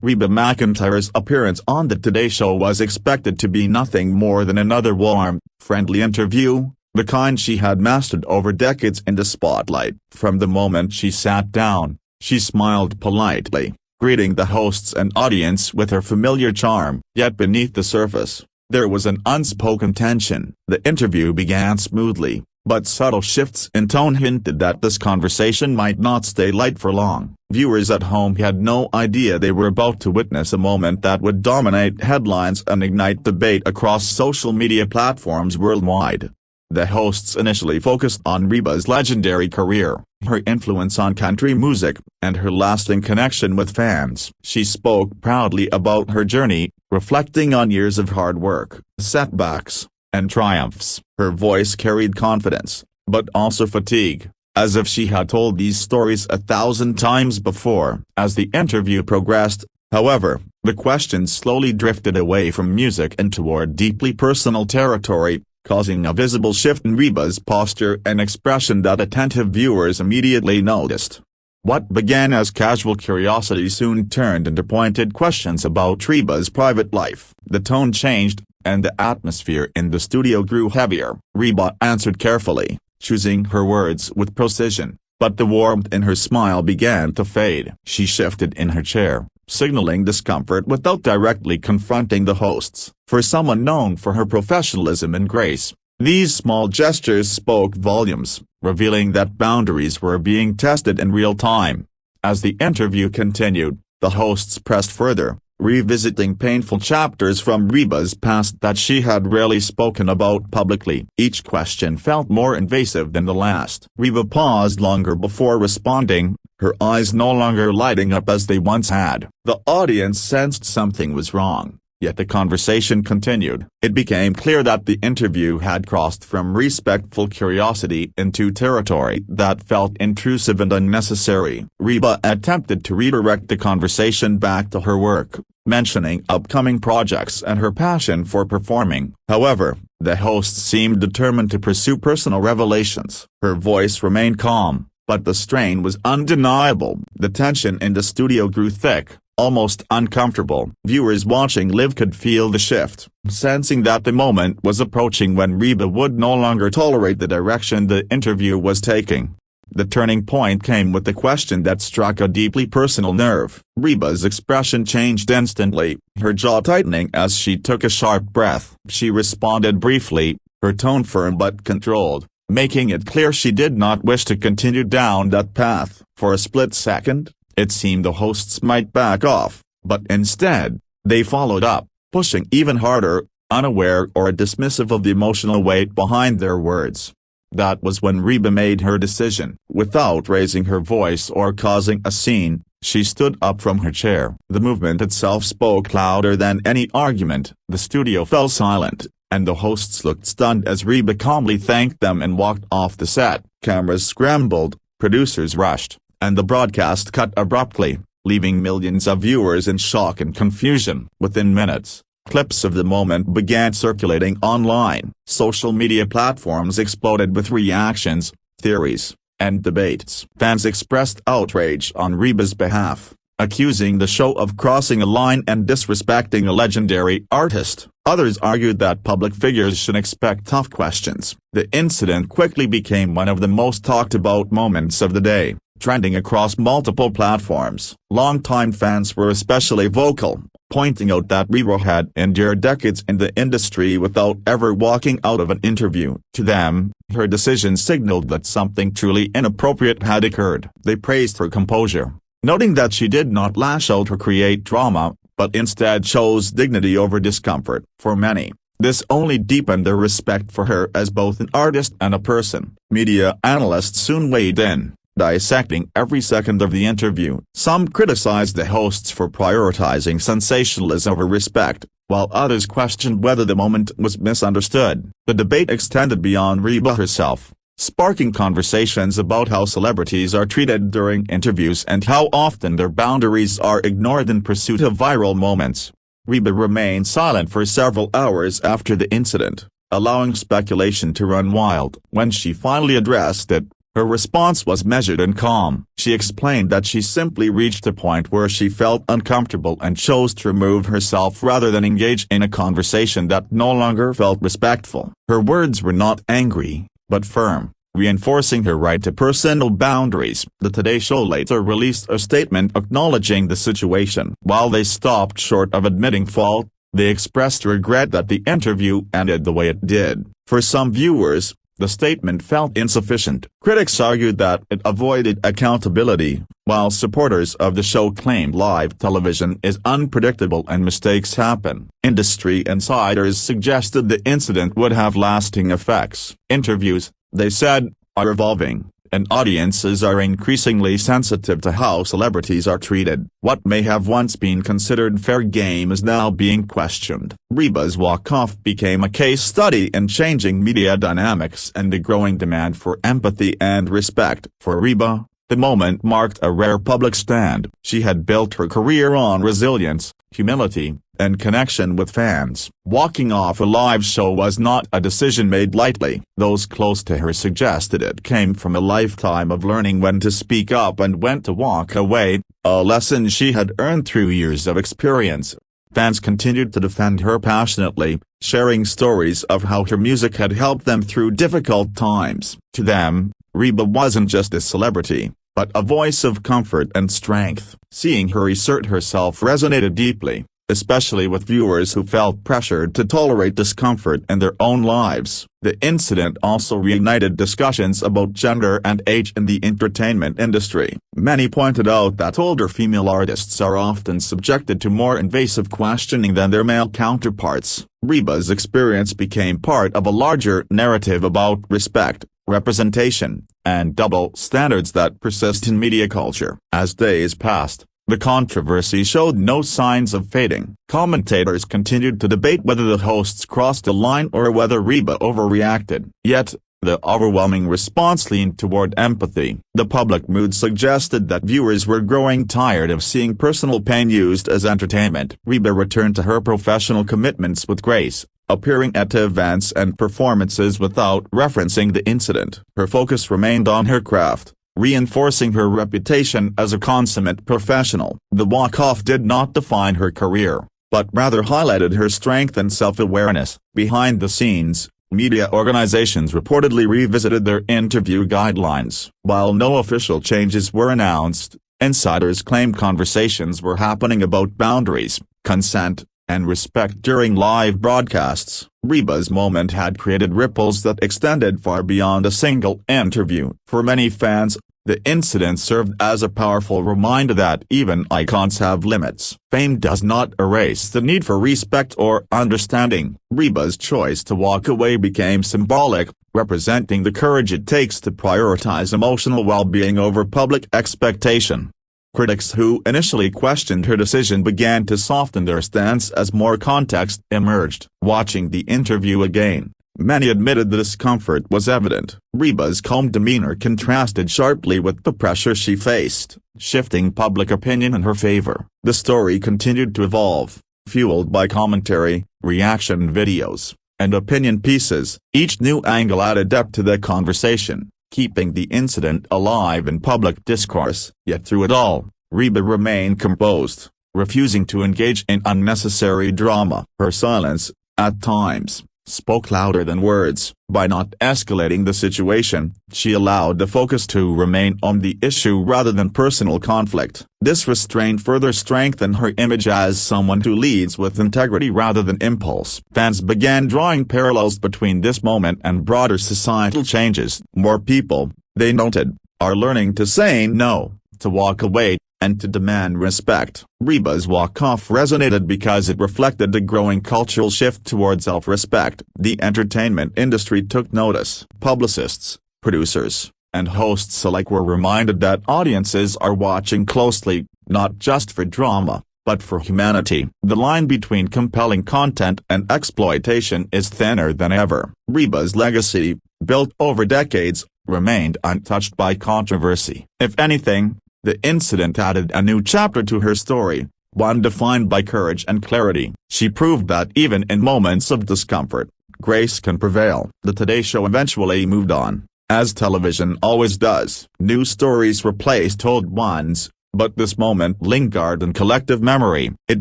Reba McEntire's appearance on the Today Show was expected to be nothing more than another warm, friendly interview, the kind she had mastered over decades in the spotlight. From the moment she sat down, she smiled politely, greeting the hosts and audience with her familiar charm. Yet beneath the surface, there was an unspoken tension. The interview began smoothly, but subtle shifts in tone hinted that this conversation might not stay light for long. Viewers at home had no idea they were about to witness a moment that would dominate headlines and ignite debate across social media platforms worldwide. The hosts initially focused on Reba's legendary career, her influence on country music, and her lasting connection with fans. She spoke proudly about her journey, reflecting on years of hard work, setbacks, and triumphs. Her voice carried confidence, but also fatigue, as if she had told these stories 1,000 times before. As the interview progressed, however, the questions slowly drifted away from music and toward deeply personal territory, causing a visible shift in Reba's posture and expression that attentive viewers immediately noticed. What began as casual curiosity soon turned into pointed questions about Reba's private life. The tone changed, and the atmosphere in the studio grew heavier. Reba answered carefully, choosing her words with precision, but the warmth in her smile began to fade. She shifted in her chair, signaling discomfort without directly confronting the hosts. For someone known for her professionalism and grace, these small gestures spoke volumes, revealing that boundaries were being tested in real time. As the interview continued, the hosts pressed further, revisiting painful chapters from Reba's past that she had rarely spoken about publicly. Each question felt more invasive than the last. Reba paused longer before responding, her eyes no longer lighting up as they once had. The audience sensed something was wrong, yet the conversation continued. It became clear that the interview had crossed from respectful curiosity into territory that felt intrusive and unnecessary. Reba attempted to redirect the conversation back to her work, mentioning upcoming projects and her passion for performing. However, the host seemed determined to pursue personal revelations. Her voice remained calm, but the strain was undeniable. The tension in the studio grew thick, almost uncomfortable. Viewers watching live could feel the shift, sensing that the moment was approaching when Reba would no longer tolerate the direction the interview was taking. The turning point came with the question that struck a deeply personal nerve. Reba's expression changed instantly, her jaw tightening as she took a sharp breath. She responded briefly, her tone firm but controlled, making it clear she did not wish to continue down that path. For a split second, it seemed the hosts might back off, but instead, they followed up, pushing even harder, unaware or dismissive of the emotional weight behind their words. That was when Reba made her decision. Without raising her voice or causing a scene, she stood up from her chair. The movement itself spoke louder than any argument. The studio fell silent, and the hosts looked stunned as Reba calmly thanked them and walked off the set. Cameras scrambled, producers rushed, and the broadcast cut abruptly, leaving millions of viewers in shock and confusion. Within minutes, clips of the moment began circulating online. Social media platforms exploded with reactions, theories, and debates. Fans expressed outrage on Reba's behalf, accusing the show of crossing a line and disrespecting a legendary artist. Others argued that public figures should expect tough questions. The incident quickly became one of the most talked about moments of the day, trending across multiple platforms. Longtime fans were especially vocal, pointing out that Reba had endured decades in the industry without ever walking out of an interview. To them, her decision signaled that something truly inappropriate had occurred. They praised her composure, noting that she did not lash out or create drama, but instead chose dignity over discomfort. For many, this only deepened their respect for her as both an artist and a person. Media analysts soon weighed in, dissecting every second of the interview. Some criticized the hosts for prioritizing sensationalism over respect, while others questioned whether the moment was misunderstood. The debate extended beyond Reba herself, sparking conversations about how celebrities are treated during interviews and how often their boundaries are ignored in pursuit of viral moments. Reba remained silent for several hours after the incident, allowing speculation to run wild. When she finally addressed it, Her response was measured and calm. She explained that she simply reached a point where she felt uncomfortable and chose to remove herself rather than engage in a conversation that no longer felt respectful. Her words were not angry, but firm, reinforcing her right to personal boundaries. The Today Show later released a statement acknowledging the situation. While they stopped short of admitting fault, they expressed regret that the interview ended the way it did. For some viewers, the statement felt insufficient. Critics argued that it avoided accountability, while supporters of the show claimed live television is unpredictable and mistakes happen. Industry insiders suggested the incident would have lasting effects. Interviews, they said, are evolving, and audiences are increasingly sensitive to how celebrities are treated. What may have once been considered fair game is now being questioned. Reba's walk-off became a case study in changing media dynamics and the growing demand for empathy and respect. For Reba, the moment marked a rare public stand. She had built her career on resilience, humility, and connection with fans. Walking off a live show was not a decision made lightly. Those close to her suggested it came from a lifetime of learning when to speak up and when to walk away, a lesson she had earned through years of experience. Fans continued to defend her passionately, sharing stories of how her music had helped them through difficult times. To them, Reba wasn't just a celebrity, but a voice of comfort and strength. Seeing her assert herself resonated deeply, especially with viewers who felt pressured to tolerate discomfort in their own lives. The incident also reignited discussions about gender and age in the entertainment industry. Many pointed out that older female artists are often subjected to more invasive questioning than their male counterparts. Reba's experience became part of a larger narrative about respect, representation, and double standards that persist in media culture. As days passed, the controversy showed no signs of fading. Commentators continued to debate whether the hosts crossed a line or whether Reba overreacted. Yet, the overwhelming response leaned toward empathy. The public mood suggested that viewers were growing tired of seeing personal pain used as entertainment. Reba returned to her professional commitments with grace, appearing at events and performances without referencing the incident. Her focus remained on her craft, reinforcing her reputation as a consummate professional. The walk-off did not define her career, but rather highlighted her strength and self-awareness. Behind the scenes, media organizations reportedly revisited their interview guidelines. While no official changes were announced, insiders claimed conversations were happening about boundaries, consent, and respect during live broadcasts. Reba's moment had created ripples that extended far beyond a single interview. For many fans, the incident served as a powerful reminder that even icons have limits. Fame does not erase the need for respect or understanding. Reba's choice to walk away became symbolic, representing the courage it takes to prioritize emotional well-being over public expectation. Critics who initially questioned her decision began to soften their stance as more context emerged. Watching the interview again, many admitted the discomfort was evident. Reba's calm demeanor contrasted sharply with the pressure she faced, shifting public opinion in her favor. The story continued to evolve, fueled by commentary, reaction videos, and opinion pieces. Each new angle added depth to the conversation, keeping the incident alive in public discourse. Yet through it all, Reba remained composed, refusing to engage in unnecessary drama. Her silence, at times, spoke louder than words. By not escalating the situation, she allowed the focus to remain on the issue rather than personal conflict. This restraint further strengthened her image as someone who leads with integrity rather than impulse. Fans began drawing parallels between this moment and broader societal changes. More people, they noted, are learning to say no, to walk away, and to demand respect. Reba's walk-off resonated because it reflected the growing cultural shift toward self-respect. The entertainment industry took notice. Publicists, producers, and hosts alike were reminded that audiences are watching closely, not just for drama, but for humanity. The line between compelling content and exploitation is thinner than ever. Reba's legacy, built over decades, remained untouched by controversy. If anything, the incident added a new chapter to her story, one defined by courage and clarity. She proved that even in moments of discomfort, grace can prevail. The Today Show eventually moved on, As television always does, news stories replaced old ones, but this moment lingered in collective memory. It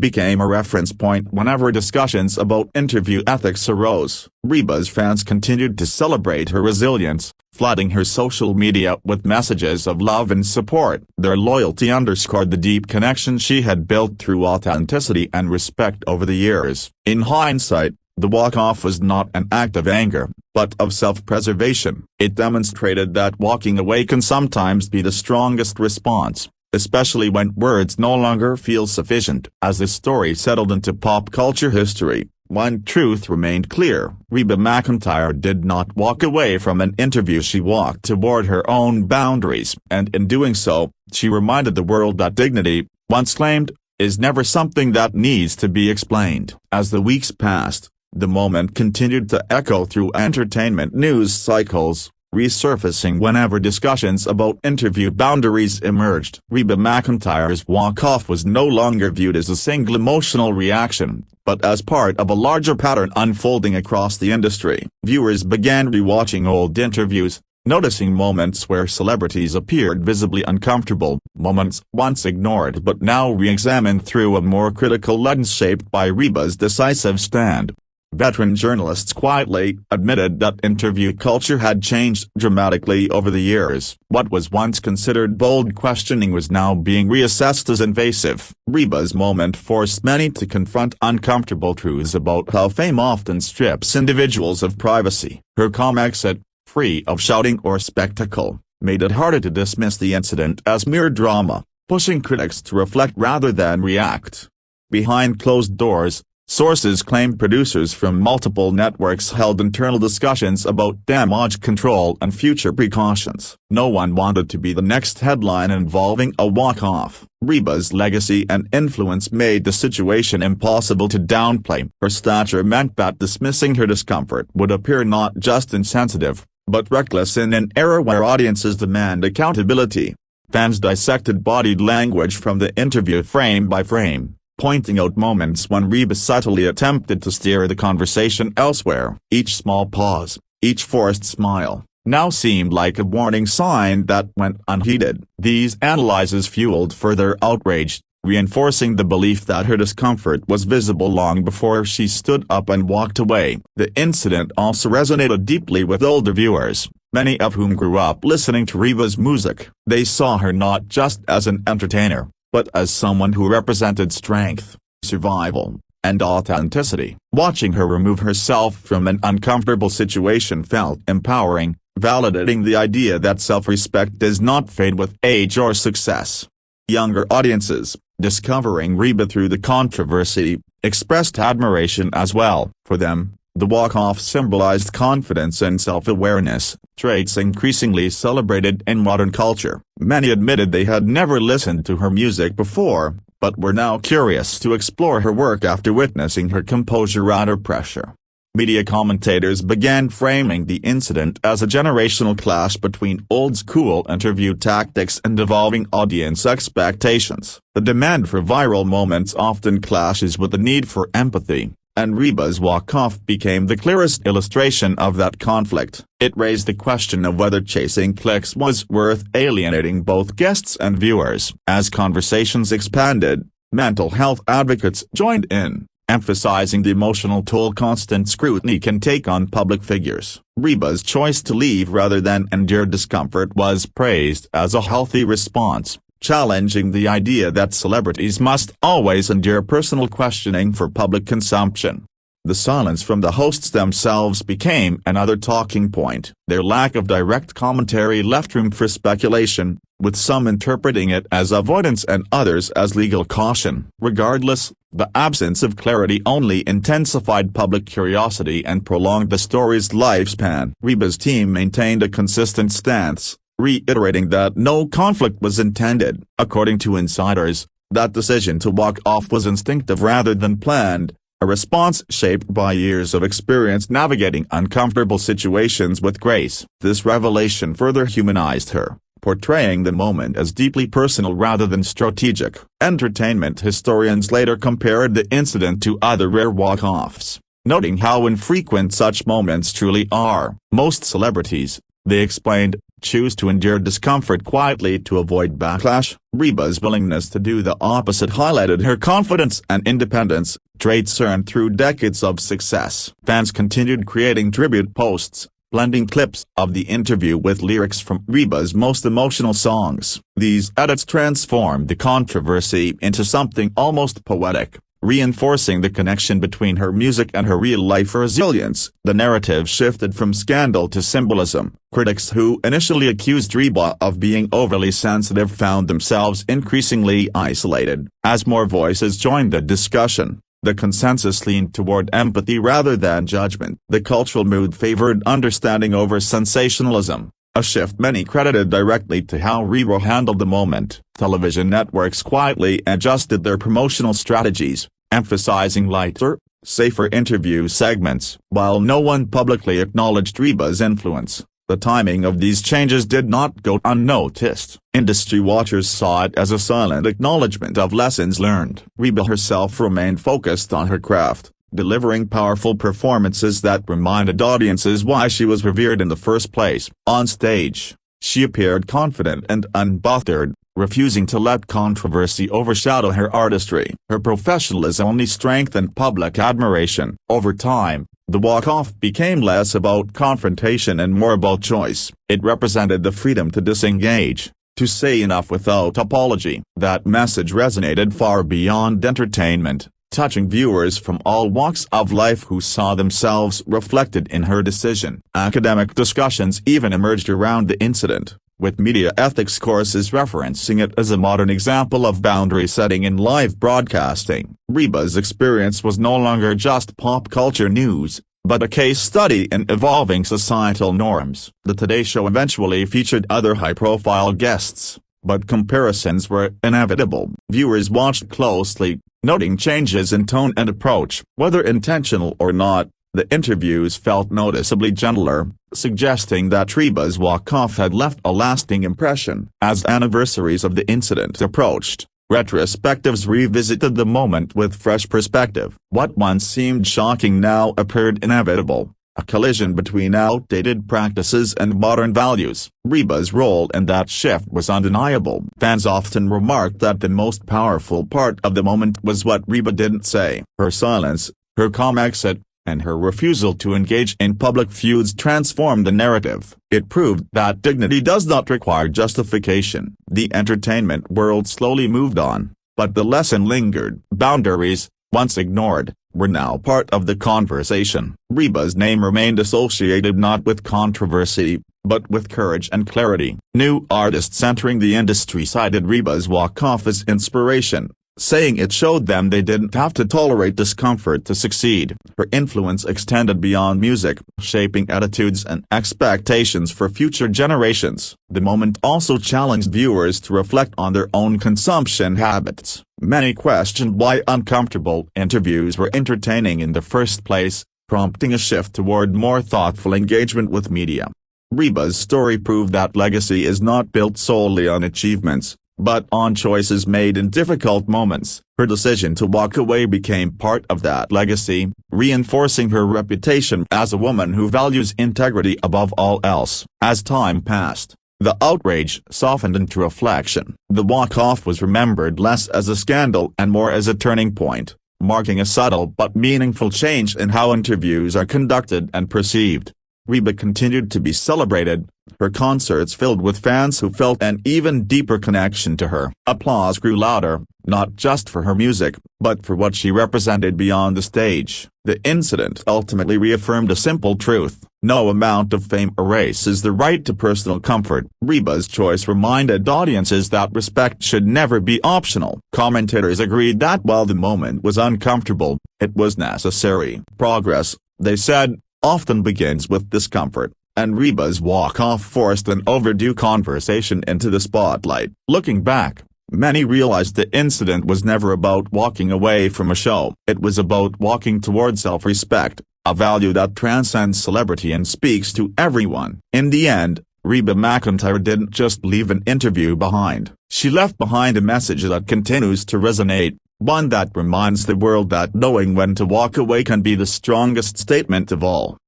became a reference point whenever discussions about interview ethics arose. Reba's fans continued to celebrate her resilience, flooding her social media with messages of love and support. Their loyalty underscored the deep connection she had built through authenticity and respect over the years. In hindsight, the walk-off was not an act of anger, but of self-preservation. It demonstrated that walking away can sometimes be the strongest response, especially when words no longer feel sufficient. As the story settled into pop culture history, one truth remained clear. Reba McEntire did not walk away from an interview. She walked toward her own boundaries, and in doing so, she reminded the world that dignity, once claimed, is never something that needs to be explained. As the weeks passed, the moment continued to echo through entertainment news cycles, resurfacing whenever discussions about interview boundaries emerged. Reba McEntire's walk-off was no longer viewed as a single emotional reaction, but as part of a larger pattern unfolding across the industry. Viewers began rewatching old interviews, noticing moments where celebrities appeared visibly uncomfortable, moments once ignored but now re-examined through a more critical lens shaped by Reba's decisive stand. Veteran journalists quietly admitted that interview culture had changed dramatically over the years. What was once considered bold questioning was now being reassessed as invasive. Reba's moment forced many to confront uncomfortable truths about how fame often strips individuals of privacy. Her calm exit, free of shouting or spectacle, made it harder to dismiss the incident as mere drama, pushing critics to reflect rather than react. Behind closed doors, sources claimed producers from multiple networks held internal discussions about damage control and future precautions. No one wanted to be the next headline involving a walk-off. Reba's legacy and influence made the situation impossible to downplay. Her stature meant that dismissing her discomfort would appear not just insensitive, but reckless in an era where audiences demand accountability. Fans dissected body language from the interview frame by frame, pointing out moments when Reba subtly attempted to steer the conversation elsewhere. Each small pause, each forced smile, now seemed like a warning sign that went unheeded. These analyses fueled further outrage, reinforcing the belief that her discomfort was visible long before she stood up and walked away. The incident also resonated deeply with older viewers, many of whom grew up listening to Reba's music. They saw her not just as an entertainer, but as someone who represented strength, survival, and authenticity. Watching her remove herself from an uncomfortable situation felt empowering, validating the idea that self-respect does not fade with age or success. Younger audiences, discovering Reba through the controversy, expressed admiration as well. For them, the walk-off symbolized confidence and self-awareness, traits increasingly celebrated in modern culture. Many admitted they had never listened to her music before, but were now curious to explore her work after witnessing her composure under pressure. Media commentators began framing the incident as a generational clash between old-school interview tactics and evolving audience expectations. The demand for viral moments often clashes with the need for empathy, and Reba's walk-off became the clearest illustration of that conflict. It raised the question of whether chasing clicks was worth alienating both guests and viewers. As conversations expanded, mental health advocates joined in, emphasizing the emotional toll constant scrutiny can take on public figures. Reba's choice to leave rather than endure discomfort was praised as a healthy response, challenging the idea that celebrities must always endure personal questioning for public consumption. The silence from the hosts themselves became another talking point. Their lack of direct commentary left room for speculation, with some interpreting it as avoidance and others as legal caution. Regardless, the absence of clarity only intensified public curiosity and prolonged the story's lifespan. Reba's team maintained a consistent stance, reiterating that no conflict was intended. According to insiders, that decision to walk off was instinctive rather than planned, a response shaped by years of experience navigating uncomfortable situations with grace. This revelation further humanized her, portraying the moment as deeply personal rather than strategic. Entertainment historians later compared the incident to other rare walk-offs, noting how infrequent such moments truly are. Most celebrities, they explained, choose to endure discomfort quietly to avoid backlash. Reba's willingness to do the opposite highlighted her confidence and independence, traits earned through decades of success. Fans continued creating tribute posts, blending clips of the interview with lyrics from Reba's most emotional songs. These edits transformed the controversy into something almost poetic, reinforcing the connection between her music and her real-life resilience. The narrative shifted from scandal to symbolism. Critics who initially accused Reba of being overly sensitive found themselves increasingly isolated. As more voices joined the discussion, the consensus leaned toward empathy rather than judgment. The cultural mood favored understanding over sensationalism, a shift many credited directly to how Reba handled the moment. Television networks quietly adjusted their promotional strategies, emphasizing lighter, safer interview segments. While no one publicly acknowledged Reba's influence, the timing of these changes did not go unnoticed. Industry watchers saw it as a silent acknowledgement of lessons learned. Reba herself remained focused on her craft, delivering powerful performances that reminded audiences why she was revered in the first place. On stage, she appeared confident and unbothered, refusing to let controversy overshadow her artistry. Her professionalism only strengthened public admiration. Over time, the walk-off became less about confrontation and more about choice. It represented the freedom to disengage, to say enough without apology. That message resonated far beyond entertainment, touching viewers from all walks of life who saw themselves reflected in her decision. Academic discussions even emerged around the incident, with media ethics courses referencing it as a modern example of boundary setting in live broadcasting. Reba's experience was no longer just pop culture news, but a case study in evolving societal norms. The Today Show eventually featured other high-profile guests, but comparisons were inevitable. Viewers watched closely, noting changes in tone and approach. Whether intentional or not, the interviews felt noticeably gentler, suggesting that Reba's walk-off had left a lasting impression. As anniversaries of the incident approached, retrospectives revisited the moment with fresh perspective. What once seemed shocking now appeared inevitable, a collision between outdated practices and modern values. Reba's role in that shift was undeniable. Fans often remarked that the most powerful part of the moment was what Reba didn't say. Her silence, her calm exit, and her refusal to engage in public feuds transformed the narrative. It proved that dignity does not require justification. The entertainment world slowly moved on, but the lesson lingered. Boundaries, once ignored, were now part of the conversation. Reba's name remained associated not with controversy, but with courage and clarity. New artists entering the industry cited Reba's walk-off as inspiration, saying it showed them they didn't have to tolerate discomfort to succeed. Her influence extended beyond music, shaping attitudes and expectations for future generations. The moment also challenged viewers to reflect on their own consumption habits. Many questioned why uncomfortable interviews were entertaining in the first place, prompting a shift toward more thoughtful engagement with media. Reba's story proved that legacy is not built solely on achievements, but on choices made in difficult moments. Her decision to walk away became part of that legacy, reinforcing her reputation as a woman who values integrity above all else. As time passed, the outrage softened into reflection. The walk-off was remembered less as a scandal and more as a turning point, marking a subtle but meaningful change in how interviews are conducted and perceived. Reba continued to be celebrated, her concerts filled with fans who felt an even deeper connection to her. Applause grew louder, not just for her music, but for what she represented beyond the stage. The incident ultimately reaffirmed a simple truth: no amount of fame erases the right to personal comfort. Reba's choice reminded audiences that respect should never be optional. Commentators agreed that while the moment was uncomfortable, it was necessary. Progress, they said, often begins with discomfort, and Reba's walk-off forced an overdue conversation into the spotlight. Looking back, many realized the incident was never about walking away from a show. It was about walking toward self-respect, a value that transcends celebrity and speaks to everyone. In the end, Reba McEntire didn't just leave an interview behind. She left behind a message that continues to resonate, one that reminds the world that knowing when to walk away can be the strongest statement of all.